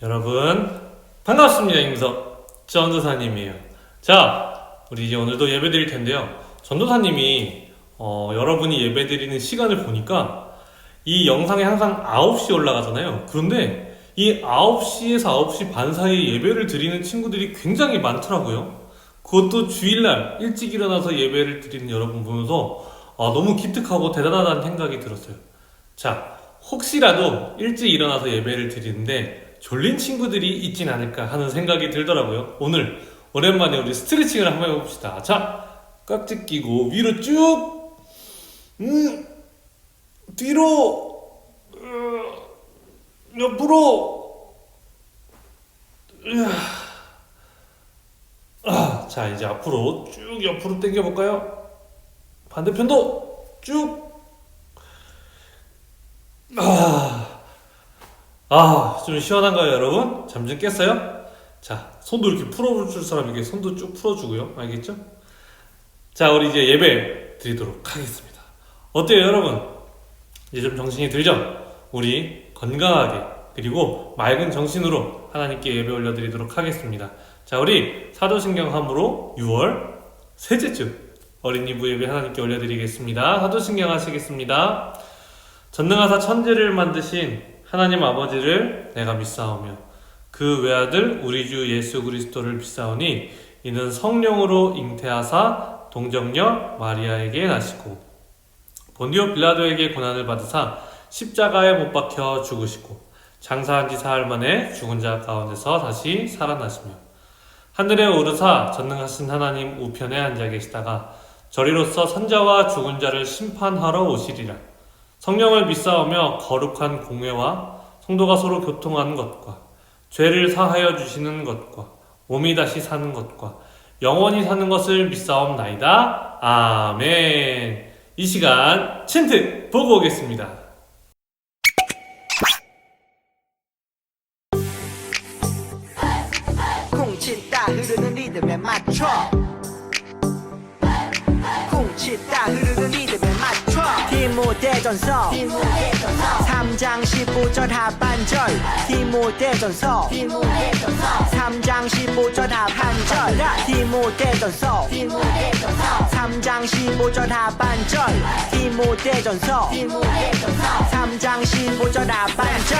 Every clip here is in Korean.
여러분 반갑습니다. 임석 전도사님이에요. 자, 우리 이제 오늘도 예배 드릴 텐데요. 전도사님이 여러분이 예배 드리는 시간을 보니까 이 영상이 항상 9시에 올라가잖아요. 그런데 이 9시에서 9시 반 사이에 예배를 드리는 친구들이 굉장히 많더라고요. 그것도 주일날 일찍 일어나서 예배를 드리는 여러분 보면서 너무 기특하고 대단하다는 생각이 들었어요. 자, 혹시라도 일찍 일어나서 예배를 드리는데 졸린 친구들이 있진 않을까 하는 생각이 들더라고요. 오늘 오랜만에 우리 스트레칭을 한번 해봅시다. 자, 깍지 끼고 위로 쭉 뒤로 옆으로 자, 이제 앞으로 쭉 옆으로 당겨볼까요? 반대편도 쭉 좀 시원한가요, 여러분? 잠 좀 깼어요? 자, 손도 이렇게 풀어줄 사람에게 손도 쭉 풀어주고요. 알겠죠? 자, 우리 이제 예배 드리도록 하겠습니다. 어때요, 여러분? 이제 좀 정신이 들죠? 우리 건강하게 그리고 맑은 정신으로 하나님께 예배 올려드리도록 하겠습니다. 자, 우리 사도신경함으로 6월 셋째 주 어린이부 예배 하나님께 올려드리겠습니다. 사도신경 하시겠습니다. 전능하사 천지를 만드신 하나님 아버지를 내가 믿사오며 그 외아들 우리 주 예수 그리스도를 믿사오니 이는 성령으로 잉태하사 동정녀 마리아에게 나시고 본디오 빌라도에게 고난을 받으사 십자가에 못 박혀 죽으시고 장사한 지 사흘 만에 죽은 자 가운데서 다시 살아나시며 하늘에 오르사 전능하신 하나님 우편에 앉아 계시다가 저리로서 선자와 죽은 자를 심판하러 오시리라. 성령을 믿사오며 거룩한 공회와 성도가 서로 교통하는 것과 죄를 사하여 주시는 것과 몸이 다시 사는 것과 영원히 사는 것을 믿사옵나이다. 아멘. 이 시간 챈트 보고 오겠습니다. 쿵치다 흐르는 리듬에 맞춰 쿵치다 흐르는 리듬에 맞춰 디모데전서 3장 15절 하반절 디모데전서 3장 15절 하반절 디모데전서 3장 15절 하반절 디모데전서 3장 15절 하반절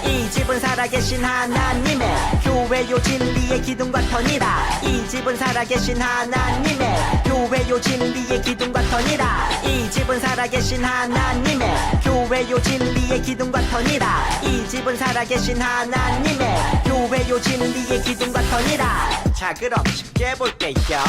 이 집은 살아계신 하나님의 교회요 진리의 기둥과 터니라. 이 집은 살아계신 하나님의 교회요 진리의 기둥과 터니라. 이 집은 살아계신 하나님의 교회요 진리의 기둥과 터니라. 이 집은 살아계신 하나님의 교회요 진리의 기둥과 터니라. 자, 그럼 쉽게 볼게요.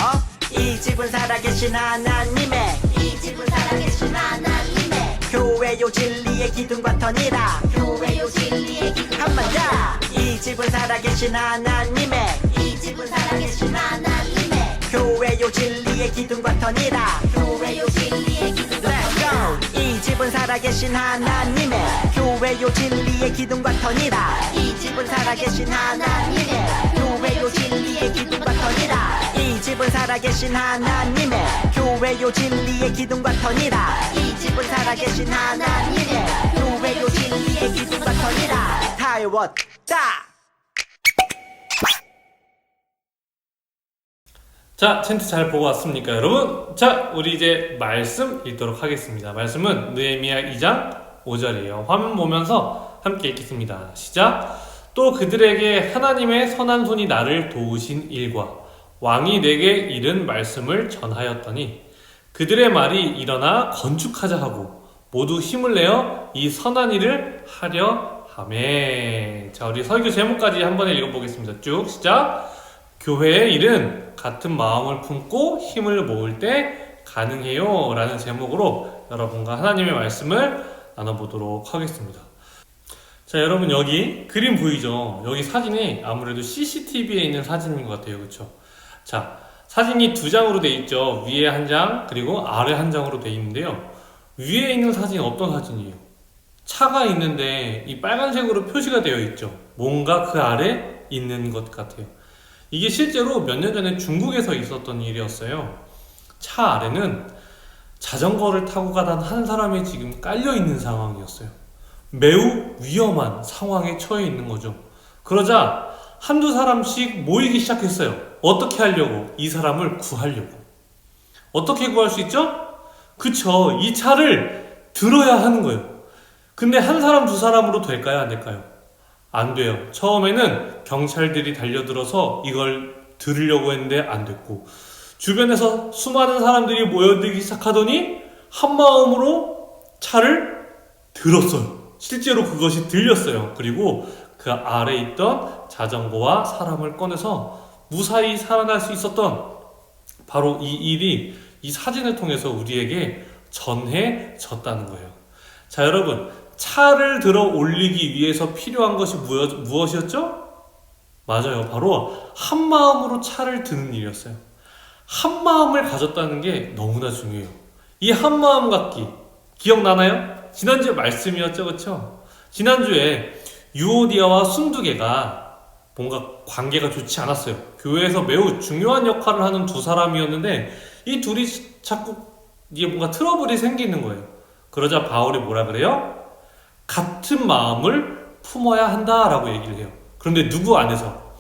이 집은 살아계신 하나님의 이 집은 살아계신 하나님의 교회요 진리의 기둥과 터니라. 교회요 진리의 기둥 한 번 더. 이 집은 살아계신 하나님의 이 집은 살아계신 하나님의 교회요 진리의 기둥과 터니라. 교회요 진리의 기둥 Let's go. 이 집은 살아계신 하나님의 교회요 진리의 기둥과 터니라. 이 집은 살아계신 하나님의 교회요 진리의 기둥과 터니라. 이 집은 살아계신 하나님의 교회요 진리의 기둥과 터니라. 이 집은 살아계신 하나님의 교회요 진리의 기둥과 터니라. 다 외웠다. 자, 챈트 잘 보고 왔습니까, 여러분? 자, 우리 이제 말씀 읽도록 하겠습니다. 말씀은 느헤미야 2장 5절이에요. 화면 보면서 함께 읽겠습니다. 시작! 또 그들에게 하나님의 선한 손이 나를 도우신 일과 왕이 내게 이른 말씀을 전하였더니 그들의 말이 일어나 건축하자 하고 모두 힘을 내어 이 선한 일을 하려 하매. 자, 우리 설교 제목까지 한번 읽어보겠습니다. 쭉 시작! 교회의 일은 같은 마음을 품고 힘을 모을 때 가능해요 라는 제목으로 여러분과 하나님의 말씀을 나눠보도록 하겠습니다. 자, 여러분 여기 그림 보이죠? 여기 사진이 아무래도 CCTV에 있는 사진인 것 같아요. 그쵸? 자, 사진이 두 장으로 돼 있죠. 위에 한 장 그리고 아래 한 장으로 돼 있는데요. 위에 있는 사진은 어떤 사진이에요? 차가 있는데 이 빨간색으로 표시가 되어 있죠. 뭔가 그 아래 있는 것 같아요. 이게 실제로 몇 년 전에 중국에서 있었던 일이었어요. 차 아래는 자전거를 타고 가던 한 사람이 지금 깔려 있는 상황이었어요. 매우 위험한 상황에 처해 있는 거죠. 그러자 한두 사람씩 모이기 시작했어요. 어떻게 하려고? 이 사람을 구하려고. 어떻게 구할 수 있죠? 그쵸. 이 차를 들어야 하는 거예요. 근데 한 사람 두 사람으로 될까요? 안 될까요? 안 돼요. 처음에는 경찰들이 달려들어서 이걸 들으려고 했는데 안 됐고, 주변에서 수많은 사람들이 모여들기 시작하더니 한 마음으로 차를 들었어요. 실제로 그것이 들렸어요. 그리고 그 아래 있던 자전거와 사람을 꺼내서 무사히 살아날 수 있었던 바로 이 일이 이 사진을 통해서 우리에게 전해졌다는 거예요. 자, 여러분, 차를 들어 올리기 위해서 필요한 것이 무엇이었죠? 맞아요. 바로 한 마음으로 차를 드는 일이었어요. 한 마음을 가졌다는 게 너무나 중요해요. 이 한 마음 갖기 기억나나요? 지난주에 말씀이었죠, 그렇죠? 지난주에 유오디아와 순두개가 뭔가 관계가 좋지 않았어요. 교회에서 매우 중요한 역할을 하는 두 사람이었는데 이 둘이 자꾸 이게 뭔가 트러블이 생기는 거예요. 그러자 바울이 뭐라 그래요? 같은 마음을 품어야 한다라고 얘기를 해요. 그런데 누구 안에서?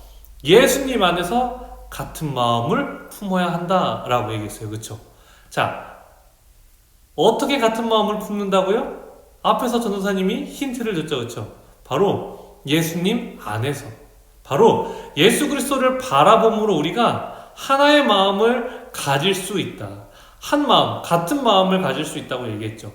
예수님 안에서 같은 마음을 품어야 한다라고 얘기했어요. 그렇죠? 자, 어떻게 같은 마음을 품는다고요? 앞에서 전도사님이 힌트를 줬죠. 그렇죠? 바로 예수님 안에서, 바로 예수 그리스도를 바라봄으로 우리가 하나의 마음을 가질 수 있다. 한 마음, 같은 마음을 가질 수 있다고 얘기했죠.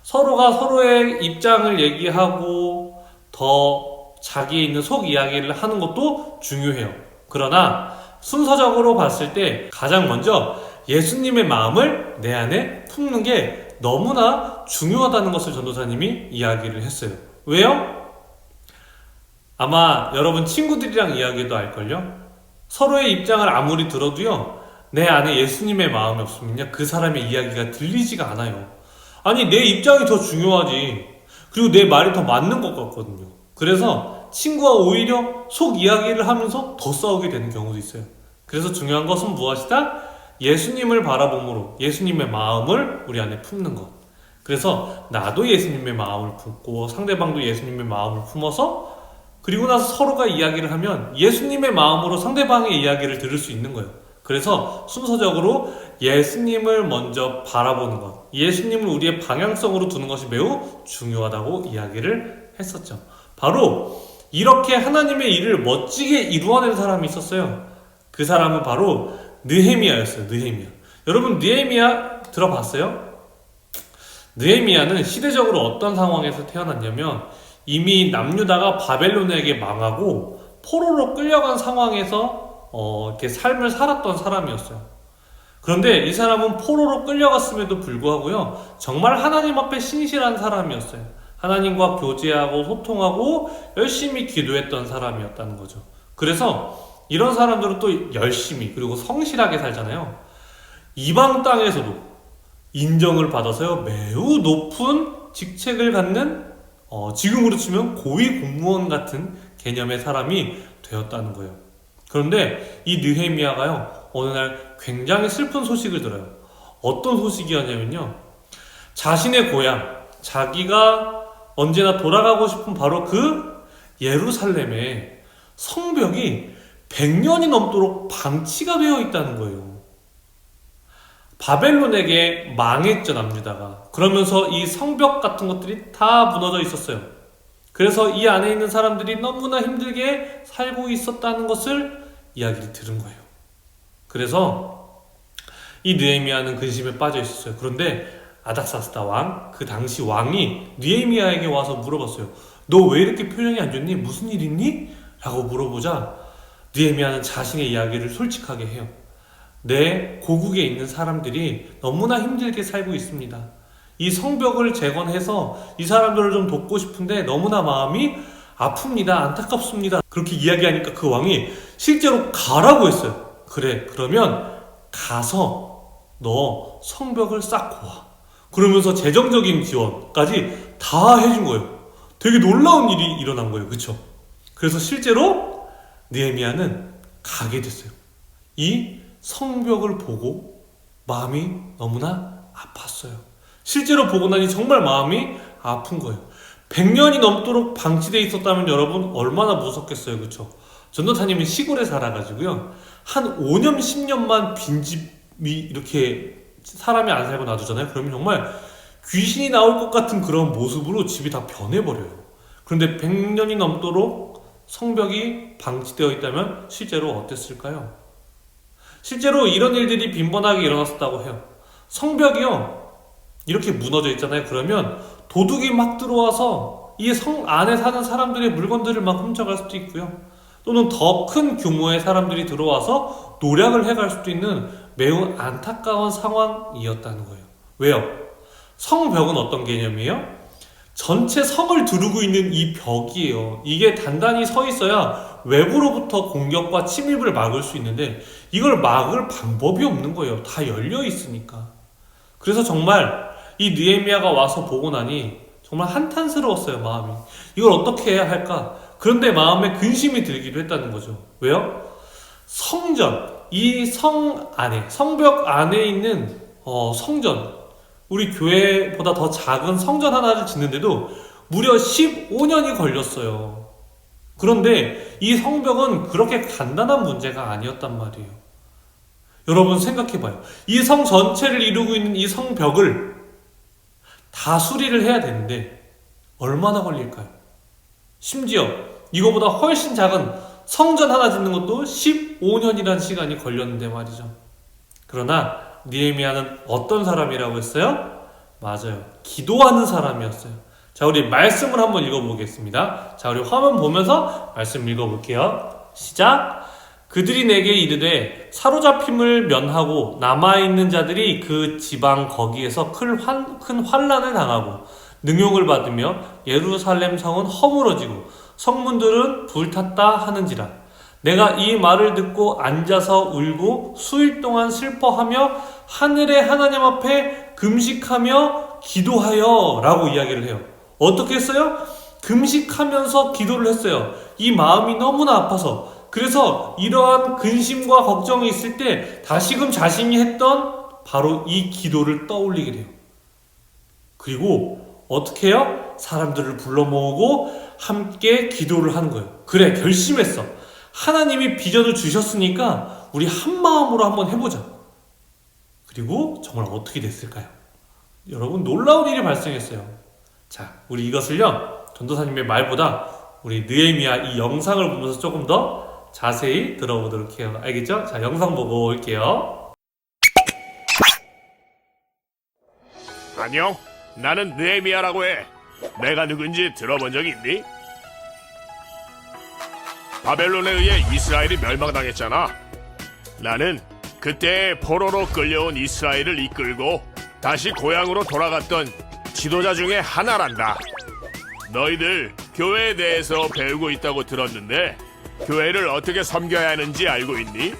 서로가 서로의 입장을 얘기하고 더 자기에 있는 속 이야기를 하는 것도 중요해요. 그러나 순서적으로 봤을 때 가장 먼저 예수님의 마음을 내 안에 품는 게 너무나 중요하다는 것을 전도사님이 이야기를 했어요. 왜요? 아마 여러분 친구들이랑 이야기도 알걸요? 서로의 입장을 아무리 들어도요, 내 안에 예수님의 마음이 없으면요, 그 사람의 이야기가 들리지가 않아요. 아니, 내 입장이 더 중요하지. 그리고 내 말이 더 맞는 것 같거든요. 그래서 친구와 오히려 속 이야기를 하면서 더 싸우게 되는 경우도 있어요. 그래서 중요한 것은 무엇이다? 예수님을 바라봄으로 예수님의 마음을 우리 안에 품는 것. 그래서 나도 예수님의 마음을 품고 상대방도 예수님의 마음을 품어서, 그리고 나서 서로가 이야기를 하면 예수님의 마음으로 상대방의 이야기를 들을 수 있는 거예요. 그래서 순서적으로 예수님을 먼저 바라보는 것, 예수님을 우리의 방향성으로 두는 것이 매우 중요하다고 이야기를 했었죠. 바로 이렇게 하나님의 일을 멋지게 이루어낸 사람이 있었어요. 그 사람은 바로 느헤미야였어요. 느헤미야. 여러분, 느헤미야 들어봤어요? 느헤미야는 시대적으로 어떤 상황에서 태어났냐면, 이미 남유다가 바벨론에게 망하고 포로로 끌려간 상황에서 이렇게 삶을 살았던 사람이었어요. 그런데 이 사람은 포로로 끌려갔음에도 불구하고요, 정말 하나님 앞에 신실한 사람이었어요. 하나님과 교제하고 소통하고 열심히 기도했던 사람이었다는 거죠. 그래서 이런 사람들은 또 열심히 그리고 성실하게 살잖아요. 이방 땅에서도 인정을 받아서요, 매우 높은 직책을 갖는 지금으로 치면 고위 공무원 같은 개념의 사람이 되었다는 거예요. 그런데 이 느헤미야가요, 어느 날 굉장히 슬픈 소식을 들어요. 어떤 소식이었냐면요, 자신의 고향, 자기가 언제나 돌아가고 싶은 바로 그 예루살렘의 성벽이 100년이 넘도록 방치가 되어 있다는 거예요. 바벨론에게 망했죠, 남유다가. 그러면서 이 성벽 같은 것들이 다 무너져 있었어요. 그래서 이 안에 있는 사람들이 너무나 힘들게 살고 있었다는 것을 이야기를 들은 거예요. 그래서 이 느헤미야는 근심에 빠져 있었어요. 그런데 아닥사스다 왕, 그 당시 왕이 느헤미야에게 와서 물어봤어요. 너 왜 이렇게 표정이 안 좋니? 무슨 일 있니? 라고 물어보자 느헤미야는 자신의 이야기를 솔직하게 해요. 내 고국에 있는 사람들이 너무나 힘들게 살고 있습니다. 이 성벽을 재건해서 이 사람들을 좀 돕고 싶은데 너무나 마음이 아픕니다. 안타깝습니다. 그렇게 이야기하니까 그 왕이 실제로 가라고 했어요. 그래, 그러면 가서 너 성벽을 쌓고 와. 그러면서 재정적인 지원까지 다 해준 거예요. 되게 놀라운 일이 일어난 거예요. 그쵸? 그래서 실제로 느헤미야는 가게 됐어요. 이 성벽을 보고 마음이 너무나 아팠어요. 실제로 보고 나니 정말 마음이 아픈 거예요. 100년이 넘도록 방치돼 있었다면 여러분 얼마나 무섭겠어요, 그쵸? 전도사님은 시골에 살아가지고요, 한 5년 10년만 빈집이 이렇게 사람이 안 살고 놔두잖아요. 그러면 정말 귀신이 나올 것 같은 그런 모습으로 집이 다 변해버려요. 그런데 100년이 넘도록 성벽이 방치되어 있다면 실제로 어땠을까요? 실제로 이런 일들이 빈번하게 일어났었다고 해요. 성벽이요, 이렇게 무너져 있잖아요. 그러면 도둑이 막 들어와서 이 성 안에 사는 사람들의 물건들을 막 훔쳐갈 수도 있고요, 또는 더 큰 규모의 사람들이 들어와서 노략을 해갈 수도 있는 매우 안타까운 상황이었다는 거예요. 왜요? 성벽은 어떤 개념이에요? 전체 성을 두르고 있는 이 벽이에요. 이게 단단히 서 있어야 외부로부터 공격과 침입을 막을 수 있는데 이걸 막을 방법이 없는 거예요. 다 열려 있으니까. 그래서 정말 이 느헤미야가 와서 보고 나니 정말 한탄스러웠어요, 마음이. 이걸 어떻게 해야 할까? 그런데 마음에 근심이 들기도 했다는 거죠. 왜요? 성전, 이 성 안에, 성벽 안에 있는 성전, 우리 교회보다 더 작은 성전 하나를 짓는데도 무려 15년이 걸렸어요. 그런데 이 성벽은 그렇게 간단한 문제가 아니었단 말이에요. 여러분 생각해봐요. 이 성 전체를 이루고 있는 이 성벽을 다 수리를 해야 되는데 얼마나 걸릴까요? 심지어 이거보다 훨씬 작은 성전 하나 짓는 것도 15년이라는 시간이 걸렸는데 말이죠. 그러나 느헤미야는 어떤 사람이라고 했어요? 맞아요, 기도하는 사람이었어요. 자, 우리 말씀을 한번 읽어보겠습니다. 자, 우리 화면 보면서 말씀 읽어볼게요. 시작. 그들이 내게 이르되 사로잡힘을 면하고 남아있는 자들이 그 지방 거기에서 큰 환난을 당하고 능욕을 받으며 예루살렘 성은 허물어지고 성문들은 불탔다 하는지라. 내가 이 말을 듣고 앉아서 울고 수일 동안 슬퍼하며 하늘의 하나님 앞에 금식하며 기도하여 라고 이야기를 해요. 어떻게 했어요? 금식하면서 기도를 했어요. 이 마음이 너무나 아파서. 그래서 이러한 근심과 걱정이 있을 때 다시금 자신이 했던 바로 이 기도를 떠올리게 돼요. 그리고 어떻게 해요? 사람들을 불러 모으고 함께 기도를 하는 거예요. 그래, 결심했어. 하나님이 비전을 주셨으니까 우리 한 마음으로 한번 해보자. 그리고 정말 어떻게 됐을까요? 여러분, 놀라운 일이 발생했어요. 자, 우리 이것을요, 전도사님의 말보다 우리 느헤미야 이 영상을 보면서 조금 더 자세히 들어보도록 해요. 알겠죠? 자, 영상 보고 올게요. 안녕, 나는 느헤미야라고 해. 내가 누군지 들어본 적 있니? 바벨론에 의해 이스라엘이 멸망당했잖아. 나는 그때 포로로 끌려온 이스라엘을 이끌고 다시 고향으로 돌아갔던 지도자 중에 하나란다. 너희들 교회에 대해서 배우고 있다고 들었는데 교회를 어떻게 섬겨야 하는지 알고 있니?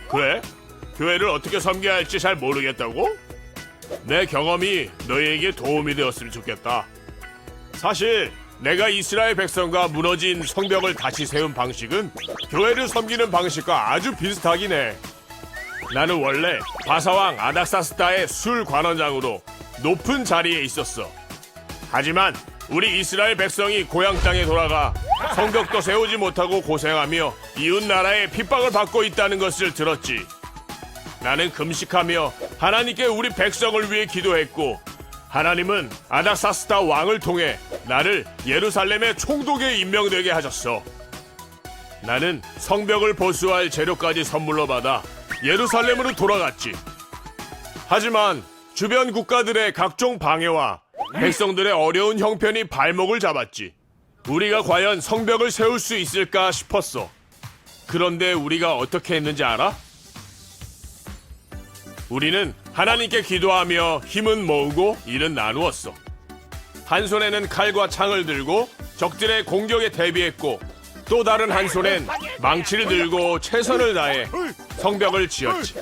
그래? 교회를 어떻게 섬겨야 할지 잘 모르겠다고? 내 경험이 너희에게 도움이 되었으면 좋겠다. 사실 내가 이스라엘 백성과 무너진 성벽을 다시 세운 방식은 교회를 섬기는 방식과 아주 비슷하긴 해. 나는 원래 바사왕 아닥사스다의 술 관원장으로 높은 자리에 있었어. 하지만 우리 이스라엘 백성이 고향 땅에 돌아가 성벽도 세우지 못하고 고생하며 이웃 나라에 핍박을 받고 있다는 것을 들었지. 나는 금식하며 하나님께 우리 백성을 위해 기도했고, 하나님은 아닥사스다 왕을 통해 나를 예루살렘의 총독에 임명되게 하셨어. 나는 성벽을 보수할 재료까지 선물로 받아 예루살렘으로 돌아갔지. 하지만 주변 국가들의 각종 방해와 백성들의 어려운 형편이 발목을 잡았지. 우리가 과연 성벽을 세울 수 있을까 싶었어. 그런데 우리가 어떻게 했는지 알아? 우리는 하나님께 기도하며 힘은 모으고 일은 나누었어. 한 손에는 칼과 창을 들고 적들의 공격에 대비했고, 또 다른 한 손엔 망치를 들고 최선을 다해 성벽을 지었지.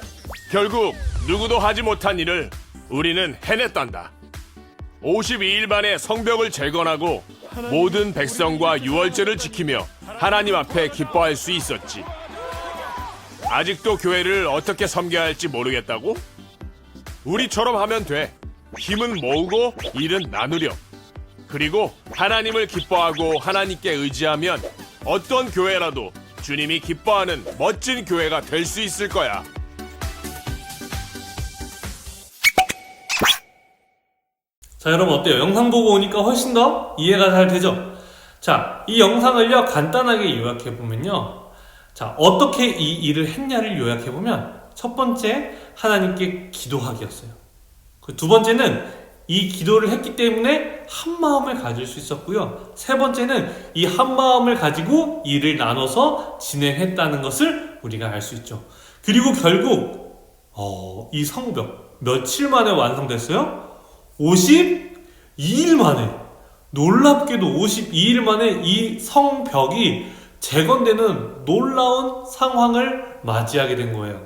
결국 누구도 하지 못한 일을 우리는 해냈단다. 52일 만에 성벽을 재건하고 모든 백성과 유월절을 지키며 하나님 앞에 기뻐할 수 있었지. 아직도 교회를 어떻게 섬겨야 할지 모르겠다고? 우리처럼 하면 돼. 힘은 모으고 일은 나누려. 그리고 하나님을 기뻐하고 하나님께 의지하면 어떤 교회라도 주님이 기뻐하는 멋진 교회가 될 수 있을 거야. 자, 여러분 어때요? 영상 보고 오니까 훨씬 더 이해가 잘 되죠? 자, 이 영상을요 간단하게 요약해보면요, 자, 어떻게 이 일을 했냐를 요약해보면 첫 번째, 하나님께 기도하기였어요. 그 두 번째는 이 기도를 했기 때문에 한 마음을 가질 수 있었고요, 세 번째는 이 한 마음을 가지고 일을 나눠서 진행했다는 것을 우리가 알 수 있죠. 그리고 결국 이 성벽 며칠 만에 완성됐어요? 52일 만에. 놀랍게도 52일 만에 이 성벽이 재건되는 놀라운 상황을 맞이하게 된 거예요.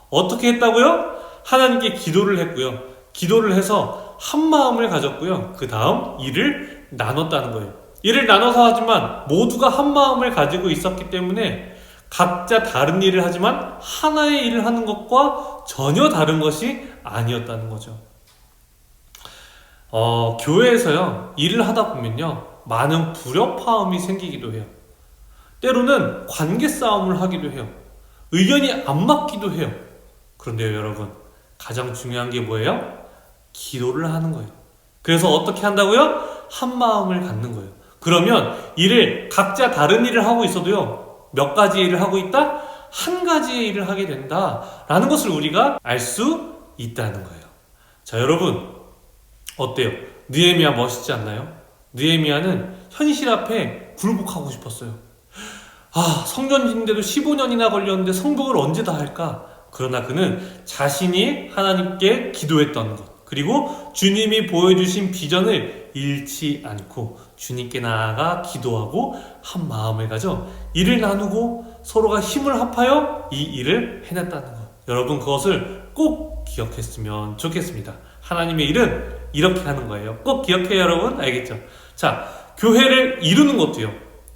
어떻게 했다고요? 하나님께 기도를 했고요, 기도를 해서 한 마음을 가졌고요, 그 다음 일을 나눴다는 거예요. 일을 나눠서 하지만 모두가 한 마음을 가지고 있었기 때문에 각자 다른 일을 하지만 하나의 일을 하는 것과 전혀 다른 것이 아니었다는 거죠. 교회에서요 일을 하다 보면요 많은 불협화음이 생기기도 해요. 때로는 관계 싸움을 하기도 해요. 의견이 안 맞기도 해요. 그런데요 여러분, 가장 중요한 게 뭐예요? 기도를 하는 거예요. 그래서 어떻게 한다고요? 한 마음을 갖는 거예요. 그러면 각자 다른 일을 하고 있어도요, 몇 가지 일을 하고 있다? 한 가지의 일을 하게 된다라는 것을 우리가 알 수 있다는 거예요. 자, 여러분 어때요? 느헤미야 멋있지 않나요? 느헤미야는 현실 앞에 굴복하고 싶었어요. 성전 짓는데도 15년이나 걸렸는데 성벽을 언제 다 할까? 그러나 그는 자신이 하나님께 기도했던 것, 그리고 주님이 보여주신 비전을 잃지 않고 주님께 나아가 기도하고 한 마음을 가져 일을 나누고 서로가 힘을 합하여 이 일을 해냈다는 것. 여러분 그것을 꼭 기억했으면 좋겠습니다. 하나님의 일은 이렇게 하는 거예요. 꼭 기억해요 여러분. 알겠죠? 자, 교회를 이루는 것도요,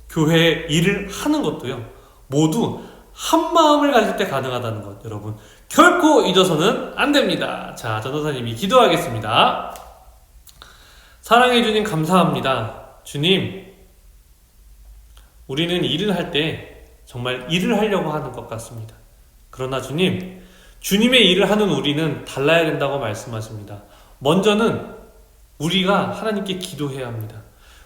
교회의 일을 하는 것도요, 모두 한 마음을 가질 때 가능하다는 것 여러분 결코 잊어서는 안 됩니다. 자, 전도사님이 기도하겠습니다. 사랑해 주님 감사합니다. 주님, 우리는 일을 할 때 정말 일을 하려고 하는 것 같습니다. 그러나 주님, 주님의 일을 하는 우리는 달라야 된다고 말씀하십니다. 먼저는 우리가 하나님께 기도해야 합니다.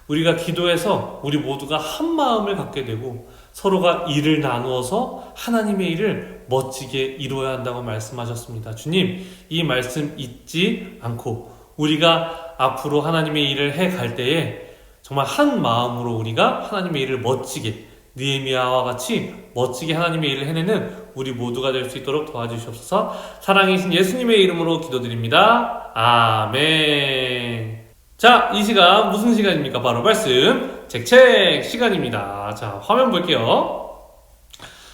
우리가 기도해서 우리 모두가 한 마음을 갖게 되고 서로가 일을 나누어서 하나님의 일을 멋지게 이루어야 한다고 말씀하셨습니다. 주님, 이 말씀 잊지 않고 우리가 앞으로 하나님의 일을 해갈 때에 정말 한 마음으로 우리가 하나님의 일을 멋지게, 느헤미야와 같이 멋지게 하나님의 일을 해내는 우리 모두가 될 수 있도록 도와주시옵소서. 사랑이신 예수님의 이름으로 기도드립니다. 아멘. 자, 이 시간 무슨 시간입니까? 바로 말씀 책책 시간입니다. 자, 화면 볼게요.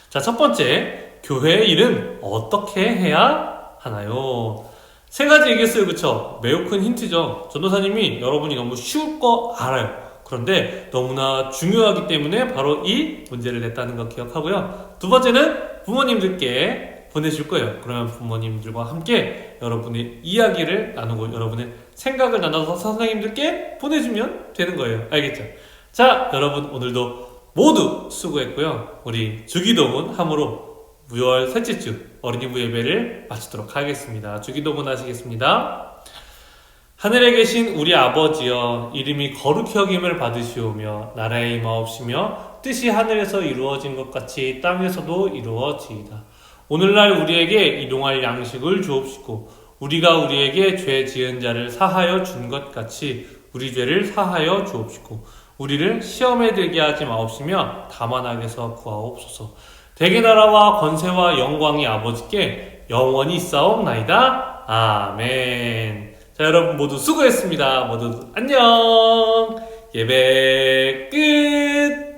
자, 첫 번째, 교회의 일은 어떻게 해야 하나요? 세 가지 얘기했어요. 그쵸? 매우 큰 힌트죠. 전도사님이 여러분이 너무 쉬울 거 알아요. 그런데 너무나 중요하기 때문에 바로 이 문제를 냈다는 거 기억하고요. 두 번째는 부모님들께 보내줄 거예요. 그러면 부모님들과 함께 여러분의 이야기를 나누고 여러분의 생각을 나눠서 선생님들께 보내주면 되는 거예요. 알겠죠? 자, 여러분 오늘도 모두 수고했고요. 우리 주기도문 함으로 6월 셋째 주 어린이부 예배를 마치도록 하겠습니다. 주기도문 하시겠습니다. 하늘에 계신 우리 아버지여, 이름이 거룩히 여김을 받으시오며 나라의 임하옵시며 뜻이 하늘에서 이루어진 것 같이 땅에서도 이루어지이다. 오늘날 우리에게 일용할 양식을 주옵시고 우리가 우리에게 죄 지은 자를 사하여 준 것 같이 우리 죄를 사하여 주옵시고 우리를 시험에 들게 하지 마옵시며 다만 악에서 구하옵소서. 대개 나라와 권세와 영광이 아버지께 영원히 있사옵나이다. 아멘. 자, 여러분 모두 수고했습니다. 모두 안녕. 예배 끝.